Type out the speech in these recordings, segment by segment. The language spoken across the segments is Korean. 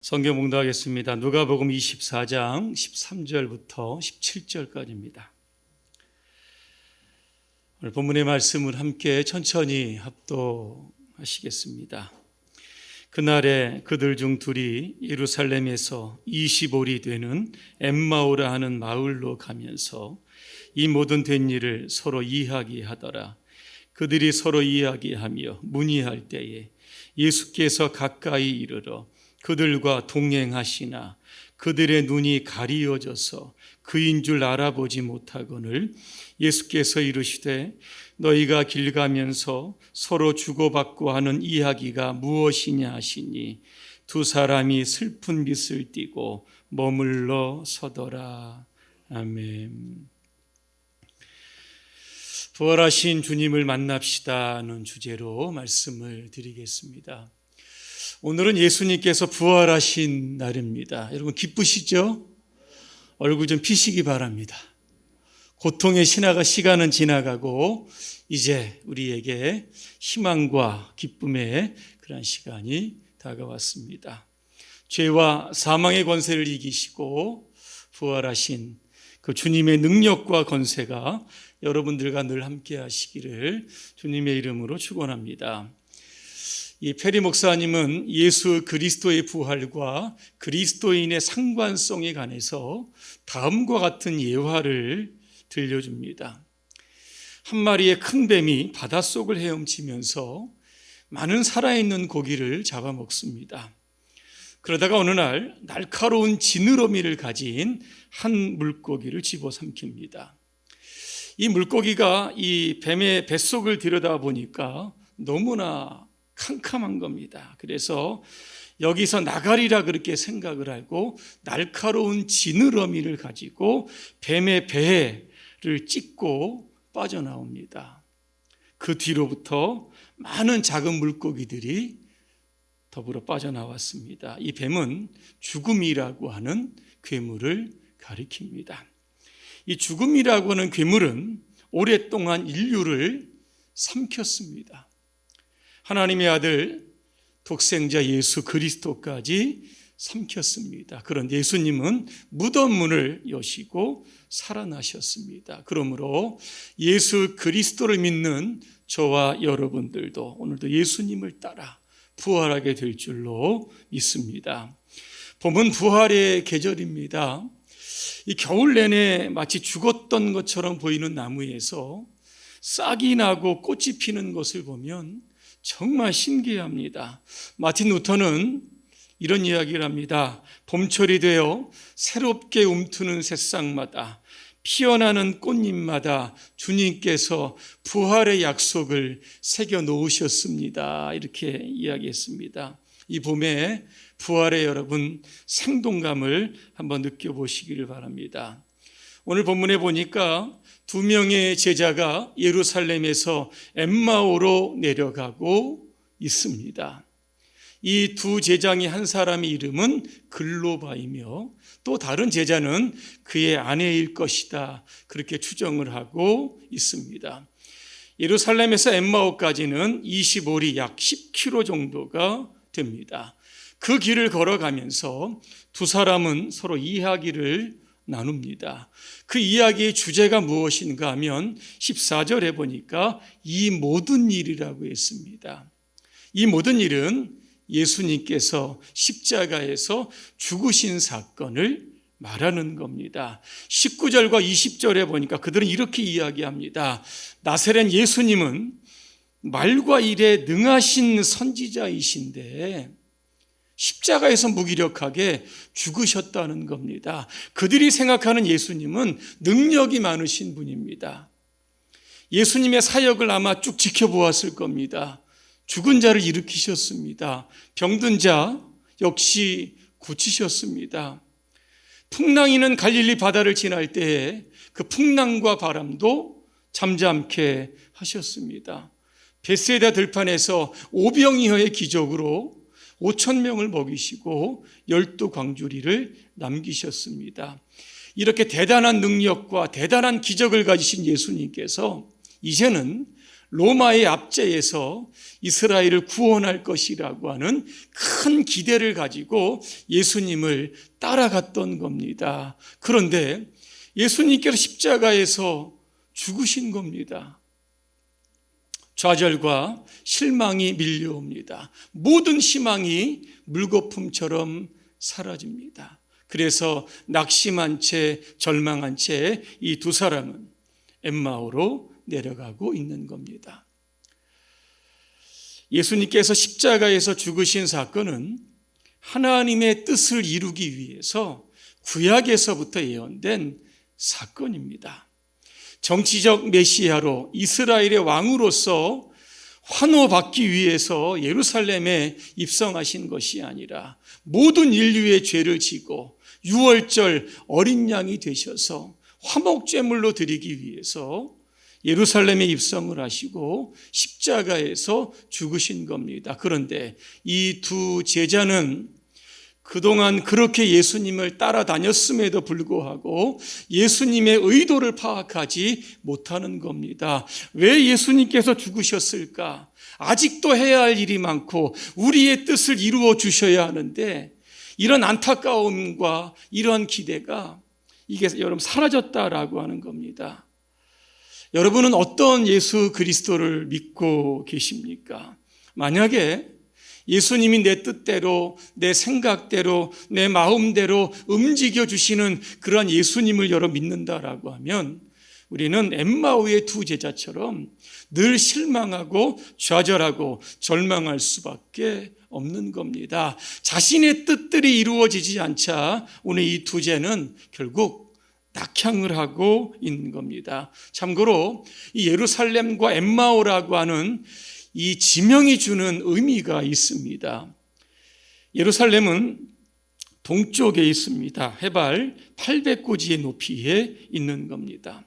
성경 봉독하겠습니다. 누가복음 24장 13절부터 17절까지입니다. 오늘 본문의 말씀을 함께 천천히 합독하시겠습니다. 그날에 그들 중 둘이 예루살렘에서 20올이 되는 엠마오라 하는 마을로 가면서 이 모든 된 일을 서로 이야기하더라. 그들이 서로 이야기하며 문의할 때에 예수께서 가까이 이르러 그들과 동행하시나 그들의 눈이 가리어져서 그인 줄 알아보지 못하거늘 예수께서 이르시되 너희가 길 가면서 서로 주고받고 하는 이야기가 무엇이냐 하시니 두 사람이 슬픈 빛을 띠고 머물러 서더라. 아멘. 부활하신 주님을 만납시다는 주제로 말씀을 드리겠습니다. 오늘은 예수님께서 부활하신 날입니다. 여러분 기쁘시죠? 얼굴 좀 피시기 바랍니다. 고통의 시간은 지나가고 이제 우리에게 희망과 기쁨의 그런 시간이 다가왔습니다. 죄와 사망의 권세를 이기시고 부활하신 그 주님의 능력과 권세가 여러분들과 늘 함께 하시기를 주님의 이름으로 축원합니다. 이 페리 목사님은 예수 그리스도의 부활과 그리스도인의 상관성에 관해서 다음과 같은 예화를 들려줍니다. 한 마리의 큰 뱀이 바닷속을 헤엄치면서 많은 살아있는 고기를 잡아먹습니다. 그러다가 어느 날 날카로운 지느러미를 가진 한 물고기를 집어삼킵니다. 이 물고기가 이 뱀의 뱃속을 들여다보니까 너무나 캄캄한 겁니다. 그래서 여기서 나가리라 그렇게 생각을 하고 날카로운 지느러미를 가지고 뱀의 배를 찢고 빠져나옵니다. 그 뒤로부터 많은 작은 물고기들이 더불어 빠져나왔습니다. 이 뱀은 죽음이라고 하는 괴물을 가리킵니다. 이 죽음이라고 하는 괴물은 오랫동안 인류를 삼켰습니다. 하나님의 아들 독생자 예수 그리스도까지 삼켰습니다. 그런데 예수님은 무덤 문을 여시고 살아나셨습니다. 그러므로 예수 그리스도를 믿는 저와 여러분들도 오늘도 예수님을 따라 부활하게 될 줄로 믿습니다. 봄은 부활의 계절입니다. 이 겨울 내내 마치 죽었던 것처럼 보이는 나무에서 싹이 나고 꽃이 피는 것을 보면 정말 신기합니다. 마틴 루터는 이런 이야기를 합니다. 봄철이 되어 새롭게 움트는 새싹마다 피어나는 꽃잎마다 주님께서 부활의 약속을 새겨 놓으셨습니다. 이렇게 이야기했습니다. 이 봄에 부활의 여러분 생동감을 한번 느껴보시기를 바랍니다. 오늘 본문에 보니까 두 명의 제자가 예루살렘에서 엠마오로 내려가고 있습니다. 이 두 제자의 한 사람의 이름은 글로바이며 또 다른 제자는 그의 아내일 것이다. 그렇게 추정을 하고 있습니다. 예루살렘에서 엠마오까지는 25리 약 10km 정도가 됩니다. 그 길을 걸어가면서 두 사람은 서로 이야기를 나눕니다. 그 이야기의 주제가 무엇인가 하면 14절에 보니까 이 모든 일이라고 했습니다. 이 모든 일은 예수님께서 십자가에서 죽으신 사건을 말하는 겁니다. 19절과 20절에 보니까 그들은 이렇게 이야기합니다. 나사렛 예수님은 말과 일에 능하신 선지자이신데 십자가에서 무기력하게 죽으셨다는 겁니다. 그들이 생각하는 예수님은 능력이 많으신 분입니다. 예수님의 사역을 아마 쭉 지켜보았을 겁니다. 죽은 자를 일으키셨습니다. 병든 자 역시 고치셨습니다. 풍랑이는 갈릴리 바다를 지날 때에 그 풍랑과 바람도 잠잠케 하셨습니다. 벳세다 들판에서 오병이어의 기적으로 5,000명을 먹이시고 12광주리를 남기셨습니다. 이렇게 대단한 능력과 대단한 기적을 가지신 예수님께서 이제는 로마의 압제에서 이스라엘을 구원할 것이라고 하는 큰 기대를 가지고 예수님을 따라갔던 겁니다. 그런데 예수님께서 십자가에서 죽으신 겁니다. 좌절과 실망이 밀려옵니다. 모든 희망이 물거품처럼 사라집니다. 그래서 낙심한 채 절망한 채 이 두 사람은 엠마오로 내려가고 있는 겁니다. 예수님께서 십자가에서 죽으신 사건은 하나님의 뜻을 이루기 위해서 구약에서부터 예언된 사건입니다. 정치적 메시아로 이스라엘의 왕으로서 환호받기 위해서 예루살렘에 입성하신 것이 아니라 모든 인류의 죄를 지고 유월절 어린 양이 되셔서 화목제물로 드리기 위해서 예루살렘에 입성을 하시고 십자가에서 죽으신 겁니다. 그런데 이 두 제자는 그동안 그렇게 예수님을 따라다녔음에도 불구하고 예수님의 의도를 파악하지 못하는 겁니다. 왜 예수님께서 죽으셨을까? 아직도 해야 할 일이 많고 우리의 뜻을 이루어 주셔야 하는데 이런 안타까움과 이런 기대가 이게 여러분 사라졌다라고 하는 겁니다. 여러분은 어떤 예수 그리스도를 믿고 계십니까? 만약에 예수님이 내 뜻대로, 내 생각대로, 내 마음대로 움직여 주시는 그런 예수님을 여러분 믿는다라고 하면 우리는 엠마오의 두 제자처럼 늘 실망하고 좌절하고 절망할 수밖에 없는 겁니다. 자신의 뜻들이 이루어지지 않자 오늘 이 두 제는 결국 낙향을 하고 있는 겁니다. 참고로 이 예루살렘과 엠마오라고 하는 이 지명이 주는 의미가 있습니다. 예루살렘은 동쪽에 있습니다. 해발 800고지의 높이에 있는 겁니다.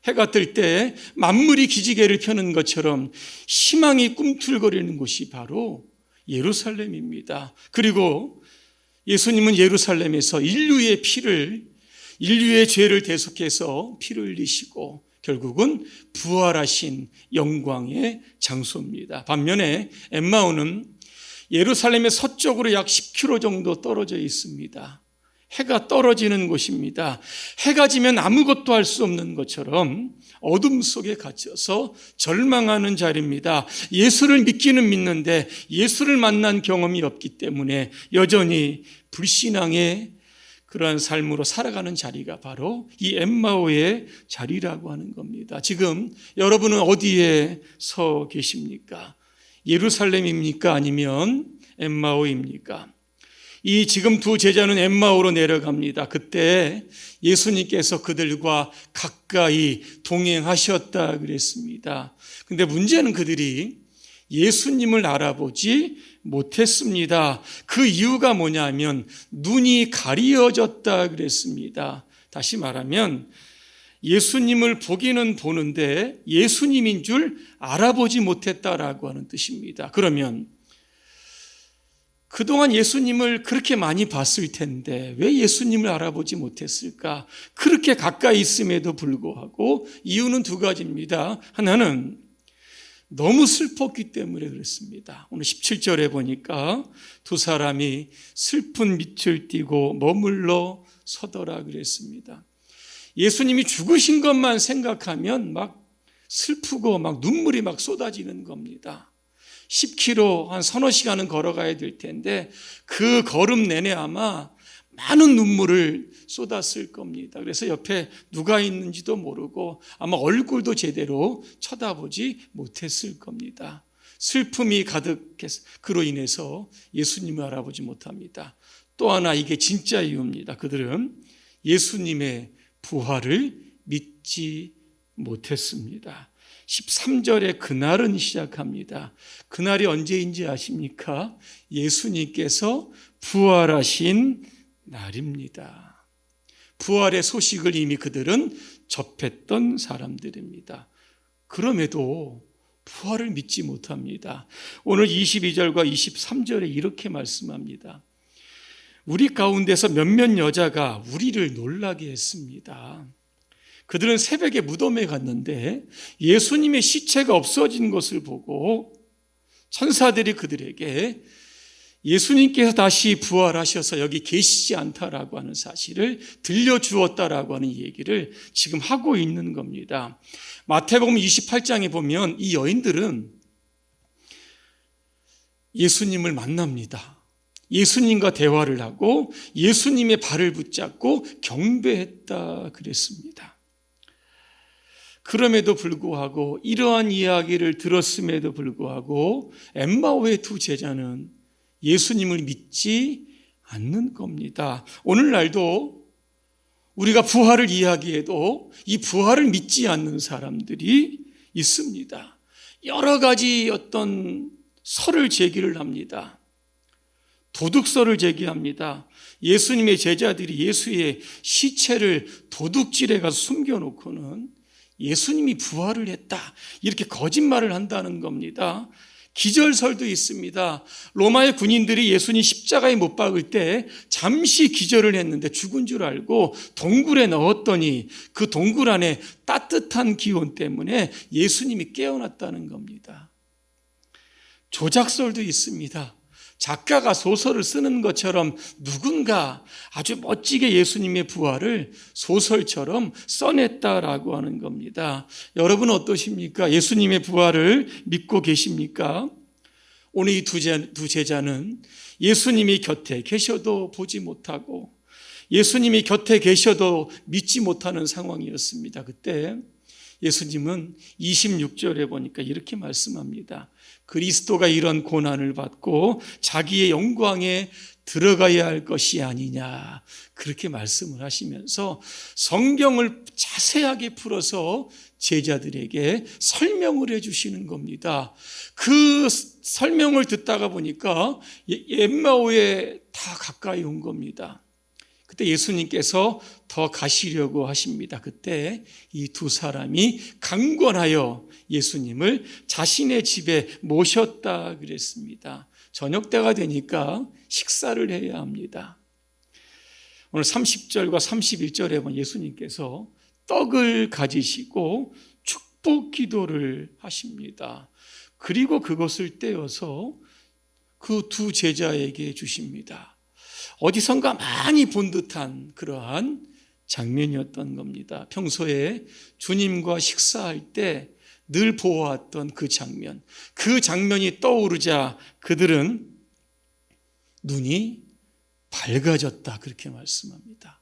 해가 뜰 때 만물이 기지개를 펴는 것처럼 희망이 꿈틀거리는 곳이 바로 예루살렘입니다. 그리고 예수님은 예루살렘에서 인류의 죄를 대속해서 피를 흘리시고 결국은 부활하신 영광의 장소입니다. 반면에 엠마오는 예루살렘의 서쪽으로 약 10km 정도 떨어져 있습니다. 해가 떨어지는 곳입니다. 해가 지면 아무것도 할 수 없는 것처럼 어둠 속에 갇혀서 절망하는 자리입니다. 예수를 믿기는 믿는데 예수를 만난 경험이 없기 때문에 여전히 불신앙의 그러한 삶으로 살아가는 자리가 바로 이 엠마오의 자리라고 하는 겁니다. 지금 여러분은 어디에 서 계십니까? 예루살렘입니까? 아니면 엠마오입니까? 이 지금 두 제자는 엠마오로 내려갑니다. 그때 예수님께서 그들과 가까이 동행하셨다 그랬습니다. 근데 문제는 그들이 예수님을 알아보지 못했습니다. 그 이유가 뭐냐면 눈이 가리어졌다 그랬습니다. 다시 말하면 예수님을 보기는 보는데 예수님인 줄 알아보지 못했다라고 하는 뜻입니다. 그러면 그동안 예수님을 그렇게 많이 봤을 텐데 왜 예수님을 알아보지 못했을까? 그렇게 가까이 있음에도 불구하고 이유는 두 가지입니다. 하나는 너무 슬펐기 때문에 그렇습니다. 오늘 17절에 보니까 두 사람이 슬픈 빛을 띠고 머물러 서더라 그랬습니다. 예수님이 죽으신 것만 생각하면 막 슬프고 막 눈물이 막 쏟아지는 겁니다. 10km 한 서너 시간은 걸어가야 될 텐데 그 걸음 내내 아마 많은 눈물을 쏟았을 겁니다. 그래서 옆에 누가 있는지도 모르고 아마 얼굴도 제대로 쳐다보지 못했을 겁니다. 슬픔이 가득해서 그로 인해서 예수님을 알아보지 못합니다. 또 하나 이게 진짜 이유입니다. 그들은 예수님의 부활을 믿지 못했습니다. 13절에 그날은 시작합니다. 그날이 언제인지 아십니까? 예수님께서 부활하신 날입니다. 부활의 소식을 이미 그들은 접했던 사람들입니다. 그럼에도 부활을 믿지 못합니다. 오늘 22절과 23절에 이렇게 말씀합니다. 우리 가운데서 몇몇 여자가 우리를 놀라게 했습니다. 그들은 새벽에 무덤에 갔는데 예수님의 시체가 없어진 것을 보고 천사들이 그들에게 예수님께서 다시 부활하셔서 여기 계시지 않다라고 하는 사실을 들려주었다라고 하는 얘기를 지금 하고 있는 겁니다. 마태복음 28장에 보면 이 여인들은 예수님을 만납니다. 예수님과 대화를 하고 예수님의 발을 붙잡고 경배했다 그랬습니다. 그럼에도 불구하고 이러한 이야기를 들었음에도 불구하고 엠마오의 두 제자는 예수님을 믿지 않는 겁니다. 오늘날도 우리가 부활을 이야기해도 이 부활을 믿지 않는 사람들이 있습니다. 여러 가지 어떤 설을 제기를 합니다. 도둑설을 제기합니다. 예수님의 제자들이 예수의 시체를 도둑질해 가서 숨겨놓고는 예수님이 부활을 했다 이렇게 거짓말을 한다는 겁니다. 기절설도 있습니다. 로마의 군인들이 예수님 십자가에 못 박을 때 잠시 기절을 했는데 죽은 줄 알고 동굴에 넣었더니 그 동굴 안에 따뜻한 기온 때문에 예수님이 깨어났다는 겁니다. 조작설도 있습니다. 작가가 소설을 쓰는 것처럼 누군가 아주 멋지게 예수님의 부활을 소설처럼 써냈다라고 하는 겁니다. 여러분 어떠십니까? 예수님의 부활을 믿고 계십니까? 오늘 이 두 제자는 예수님이 곁에 계셔도 보지 못하고 예수님이 곁에 계셔도 믿지 못하는 상황이었습니다. 그때 예수님은 26절에 보니까 이렇게 말씀합니다. 그리스도가 이런 고난을 받고 자기의 영광에 들어가야 할 것이 아니냐 그렇게 말씀을 하시면서 성경을 자세하게 풀어서 제자들에게 설명을 해주시는 겁니다. 그 설명을 듣다가 보니까 엠마오에 다 가까이 온 겁니다. 그때 예수님께서 더 가시려고 하십니다. 그때 이 두 사람이 강권하여 예수님을 자신의 집에 모셨다 그랬습니다. 저녁 때가 되니까 식사를 해야 합니다. 오늘 30절과 31절에 보면 예수님께서 떡을 가지시고 축복 기도를 하십니다. 그리고 그것을 떼어서 그 두 제자에게 주십니다. 어디선가 많이 본 듯한 그러한 장면이었던 겁니다. 평소에 주님과 식사할 때 늘 보아왔던 그 장면이 떠오르자 그들은 눈이 밝아졌다 그렇게 말씀합니다.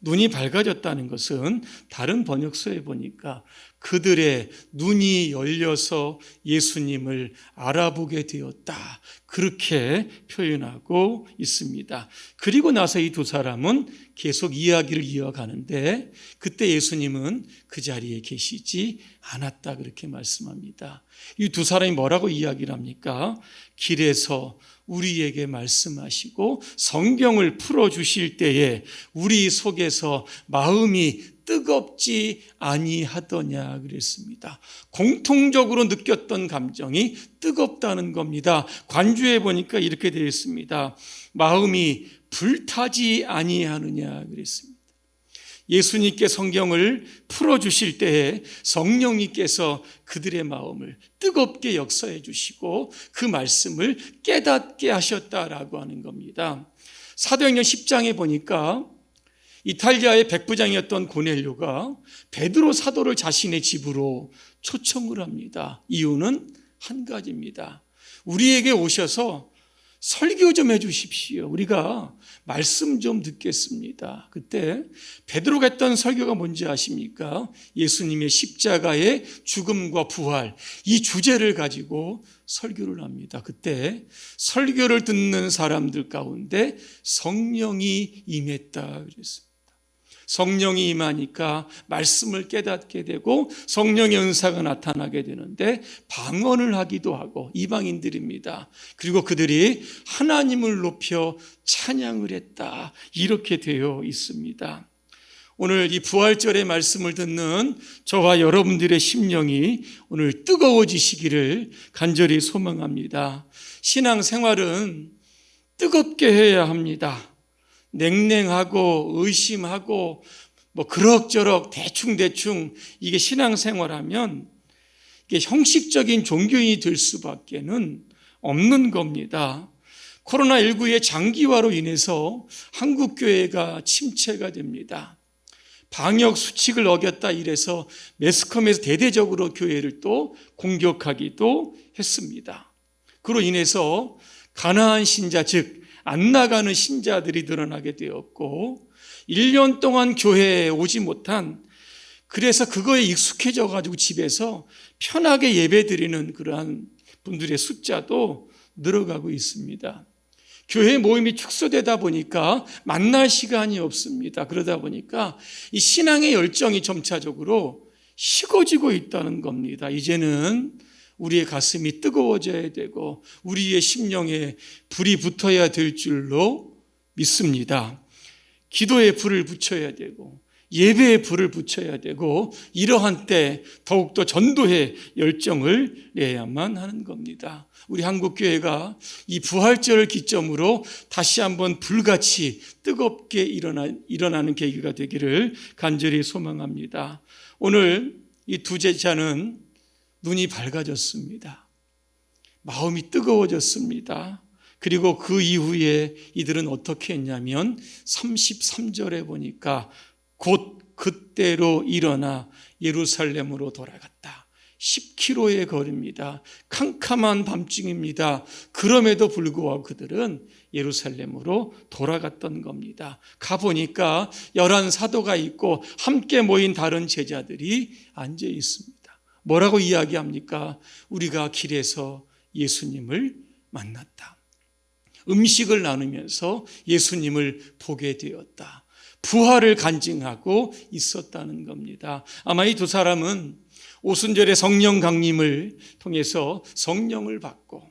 눈이 밝아졌다는 것은 다른 번역서에 보니까 그들의 눈이 열려서 예수님을 알아보게 되었다 그렇게 표현하고 있습니다. 그리고 나서 이 두 사람은 계속 이야기를 이어가는데 그때 예수님은 그 자리에 계시지 않았다 그렇게 말씀합니다. 이 두 사람이 뭐라고 이야기를 합니까? 길에서 우리에게 말씀하시고 성경을 풀어주실 때에 우리 속에서 마음이 뜨겁지 아니하더냐 그랬습니다. 공통적으로 느꼈던 감정이 뜨겁다는 겁니다. 관주에 보니까 이렇게 되어 있습니다. 마음이 불타지 아니하느냐 그랬습니다. 예수님께 성경을 풀어주실 때에 성령님께서 그들의 마음을 뜨겁게 역사해 주시고 그 말씀을 깨닫게 하셨다라고 하는 겁니다. 사도행전 10장에 보니까 이탈리아의 백부장이었던 고넬료가 베드로 사도를 자신의 집으로 초청을 합니다. 이유는 한 가지입니다. 우리에게 오셔서 설교 좀 해주십시오. 우리가 말씀 좀 듣겠습니다. 그때 베드로가 했던 설교가 뭔지 아십니까? 예수님의 십자가의 죽음과 부활 이 주제를 가지고 설교를 합니다. 그때 설교를 듣는 사람들 가운데 성령이 임했다 그랬습니다. 성령이 임하니까 말씀을 깨닫게 되고 성령의 은사가 나타나게 되는데 방언을 하기도 하고 이방인들입니다. 그리고 그들이 하나님을 높여 찬양을 했다 이렇게 되어 있습니다. 오늘 이 부활절의 말씀을 듣는 저와 여러분들의 심령이 오늘 뜨거워지시기를 간절히 소망합니다. 신앙생활은 뜨겁게 해야 합니다. 냉랭하고 의심하고 뭐 그럭저럭 대충대충 이게 신앙생활하면 이게 형식적인 종교인이 될 수밖에는 없는 겁니다. 코로나19의 장기화로 인해서 한국교회가 침체가 됩니다. 방역 수칙을 어겼다 이래서 매스컴에서 대대적으로 교회를 또 공격하기도 했습니다. 그로 인해서 가나안 신자, 즉 안 나가는 신자들이 늘어나게 되었고 1년 동안 교회에 오지 못한, 그래서 그거에 익숙해져 가지고 집에서 편하게 예배드리는 그러한 분들의 숫자도 늘어가고 있습니다. 교회 모임이 축소되다 보니까 만날 시간이 없습니다. 그러다 보니까 이 신앙의 열정이 점차적으로 식어지고 있다는 겁니다. 이제는 우리의 가슴이 뜨거워져야 되고 우리의 심령에 불이 붙어야 될 줄로 믿습니다. 기도에 불을 붙여야 되고 예배에 불을 붙여야 되고 이러한 때 더욱더 전도의 열정을 내야만 하는 겁니다. 우리 한국교회가 이 부활절을 기점으로 다시 한번 불같이 뜨겁게 일어나는 계기가 되기를 간절히 소망합니다. 오늘 이 두 제자는 눈이 밝아졌습니다. 마음이 뜨거워졌습니다. 그리고 그 이후에 이들은 어떻게 했냐면 33절에 보니까 곧 그때로 일어나 예루살렘으로 돌아갔다. 10km의 거리입니다. 캄캄한 밤중입니다. 그럼에도 불구하고 그들은 예루살렘으로 돌아갔던 겁니다. 가보니까 11 사도가 있고 함께 모인 다른 제자들이 앉아 있습니다. 뭐라고 이야기합니까? 우리가 길에서 예수님을 만났다. 음식을 나누면서 예수님을 보게 되었다. 부활을 간증하고 있었다는 겁니다. 아마 이 두 사람은 오순절의 성령 강림을 통해서 성령을 받고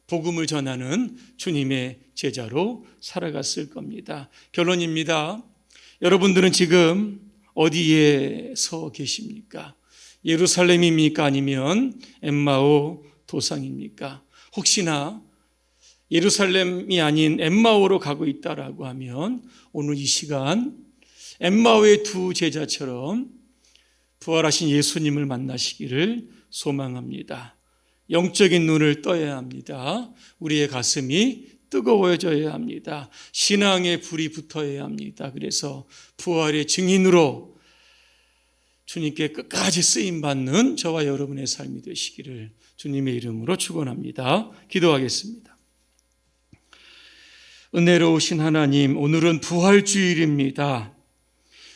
복음을 전하는 주님의 제자로 살아갔을 겁니다. 결론입니다. 여러분들은 지금 어디에 서 계십니까? 예루살렘입니까? 아니면 엠마오 도상입니까? 혹시나 예루살렘이 아닌 엠마오로 가고 있다라고 하면 오늘 이 시간 엠마오의 두 제자처럼 부활하신 예수님을 만나시기를 소망합니다. 영적인 눈을 떠야 합니다. 우리의 가슴이 뜨거워져야 합니다. 신앙의 불이 붙어야 합니다. 그래서 부활의 증인으로 주님께 끝까지 쓰임받는 저와 여러분의 삶이 되시기를 주님의 이름으로 축원합니다. 기도하겠습니다. 은혜로우신 하나님, 오늘은 부활주일입니다.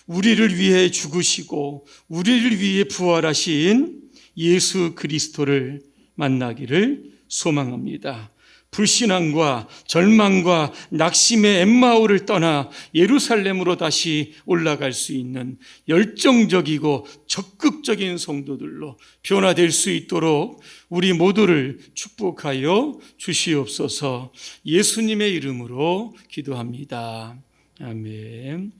우리를 위해 죽으시고 우리를 위해 부활하신 예수 그리스도를 만나기를 소망합니다. 불신앙과 절망과 낙심의 엠마오를 떠나 예루살렘으로 다시 올라갈 수 있는 열정적이고 적극적인 성도들로 변화될 수 있도록 우리 모두를 축복하여 주시옵소서. 예수님의 이름으로 기도합니다. 아멘.